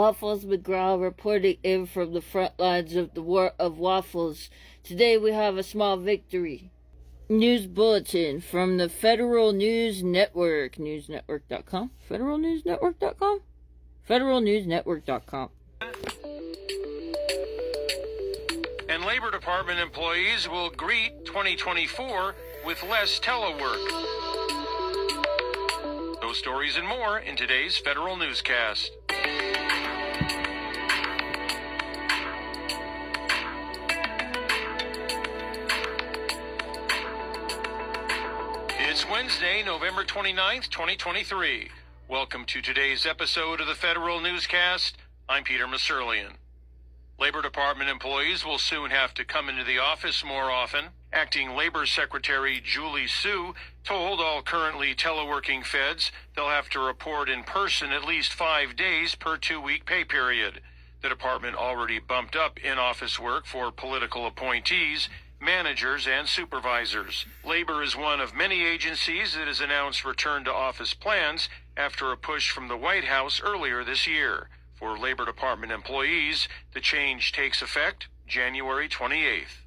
Waffles Mcgrawl reporting in from the front lines of the war of waffles. Today we have a small victory. News bulletin from the Federal News Network. Newsnetwork.com. Federalnewsnetwork.com. Federalnewsnetwork.com. And Labor Department employees will greet 2024 with less telework. Those stories and more in today's Federal Newscast. It's Wednesday, November 29th, 2023. Welcome to today's episode of the Federal Newscast. I'm Peter Masurlian. Labor Department employees will soon have to come into the office more often. Acting Labor Secretary Julie Su told all currently teleworking feds they'll have to report in person at least 5 days per 2-week pay period. The department already bumped up in-office work for political appointees, managers, and supervisors. Labor is one of many agencies that has announced return-to-office plans after a push from the White House earlier this year. For Labor Department employees, the change takes effect January 28th.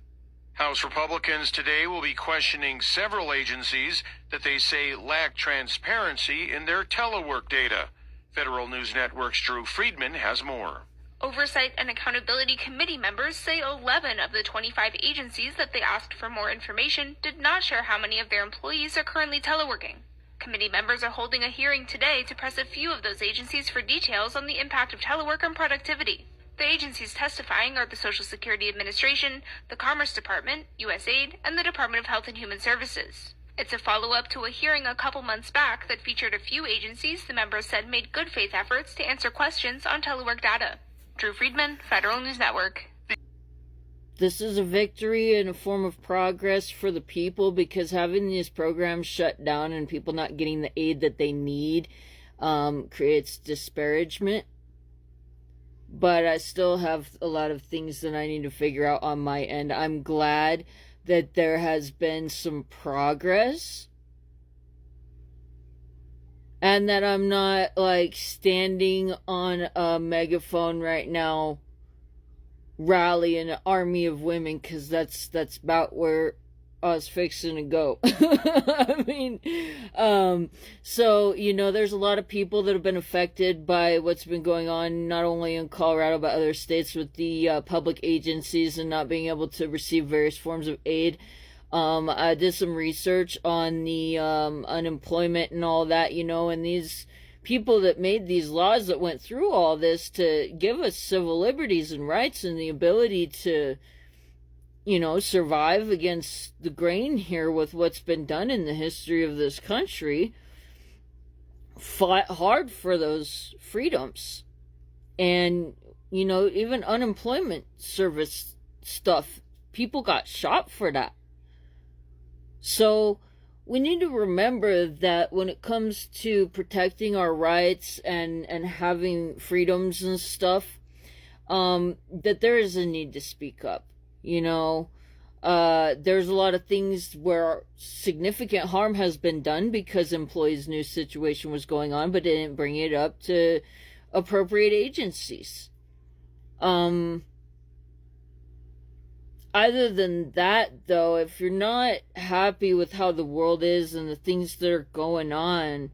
House Republicans today will be questioning several agencies that they say lack transparency in their telework data. Federal News Network's Drew Friedman has more. Oversight and Accountability Committee members say 11 of the 25 agencies that they asked for more information did not share how many of their employees are currently teleworking. Committee members are holding a hearing today to press a few of those agencies for details on the impact of telework on productivity. The agencies testifying are the Social Security Administration, the Commerce Department, U.S.A, and the Department of Health and Human Services. It's a follow-up to a hearing a couple months back that featured a few agencies the members said made good faith efforts to answer questions on telework data. Drew Friedman, Federal News Network. This is a victory and a form of progress for the people, because having these programs shut down and people not getting the aid that they need creates disparagement. But I still have a lot of things that I need to figure out on my end. I'm glad that there has been some progress, and that I'm not like standing on a megaphone right now rallying an army of women, because that's about where I was fixing to go. I mean, so, there's a lot of people that have been affected by what's been going on, not only in Colorado, but other states with the public agencies and not being able to receive various forms of aid. I did some research on the unemployment and all that, and these people that made these laws that went through all this to give us civil liberties and rights and the ability to, survive against the grain here with what's been done in the history of this country, fought hard for those freedoms. And, even unemployment service stuff, people got shot for that. So we need to remember that when it comes to protecting our rights and having freedoms and stuff, that there is a need to speak up. There's a lot of things where significant harm has been done because employees knew situation was going on, but didn't bring it up to appropriate agencies. Other than that, though, if you're not happy with how the world is and the things that are going on,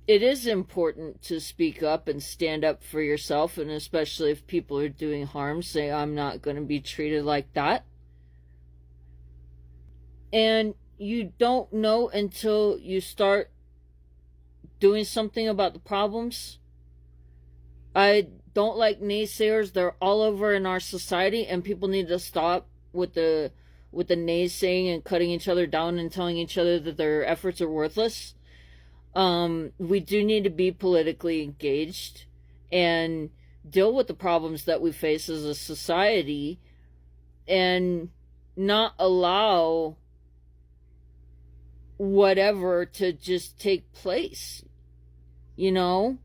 it is important to speak up and stand up for yourself, and especially if people are doing harm, say, I'm not going to be treated like that. And you don't know until you start doing something about the problems. I don't like naysayers. They're all over in our society, and people need to stop with the naysaying and cutting each other down and telling each other that their efforts are worthless. We do need to be politically engaged and deal with the problems that we face as a society, and not allow whatever to just take place, And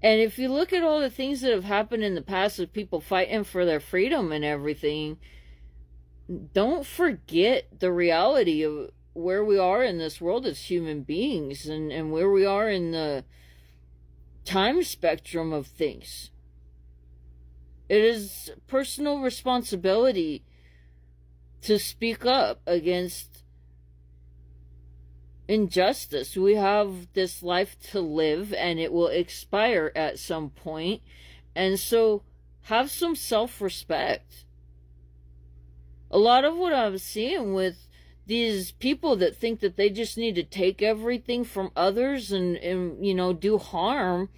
if you look at all the things that have happened in the past with people fighting for their freedom and everything, don't forget the reality of where we are in this world as human beings, and where we are in the time spectrum of things. It is personal responsibility to speak up against injustice. We have this life to live, and it will expire at some point. And so have some self-respect. A lot of what I'm seeing with these people that think that they just need to take everything from others and do harm,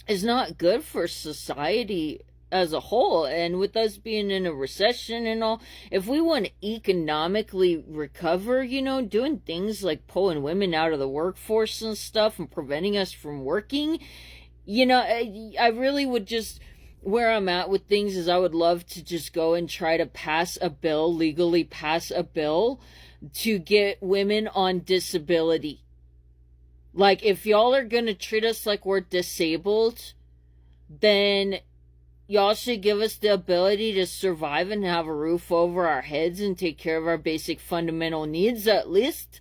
is not good for society as a whole. And with us being in a recession and all, if we want to economically recover, doing things like pulling women out of the workforce and stuff and preventing us from working, I really would just, where I'm at with things is I would love to just go and try to legally pass a bill to get women on disability. Like, if y'all are gonna treat us like we're disabled, then y'all should give us the ability to survive and have a roof over our heads and take care of our basic fundamental needs, at least.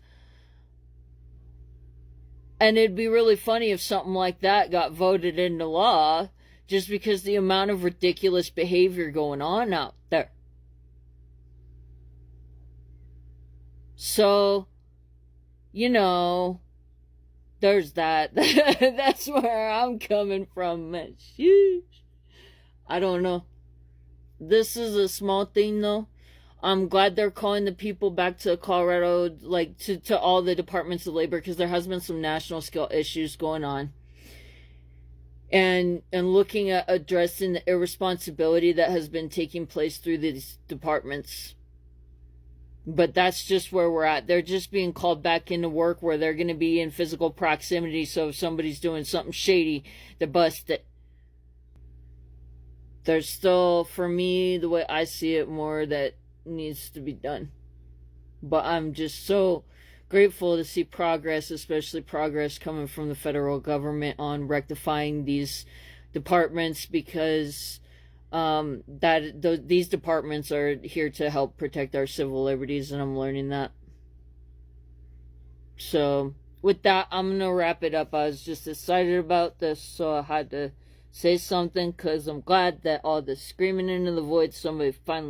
And it'd be really funny if something like that got voted into law, just because the amount of ridiculous behavior going on out there. So, there's that. That's where I'm coming from. Sheesh. I don't know. This is a small thing, though. I'm glad they're calling the people back to Colorado, like to all the departments of labor, because there has been some national scale issues going on. And looking at addressing the irresponsibility that has been taking place through these departments. But that's just where we're at. They're just being called back into work where they're going to be in physical proximity, so if somebody's doing something shady, they bust it. There's still, for me, the way I see it, more that needs to be done. But I'm just so grateful to see progress, especially progress coming from the federal government on rectifying these departments, because these departments are here to help protect our civil liberties, and I'm learning that. So with that, I'm gonna wrap it up. I was just excited about this, so I had to say something, because I'm glad that all the screaming into the void, somebody finally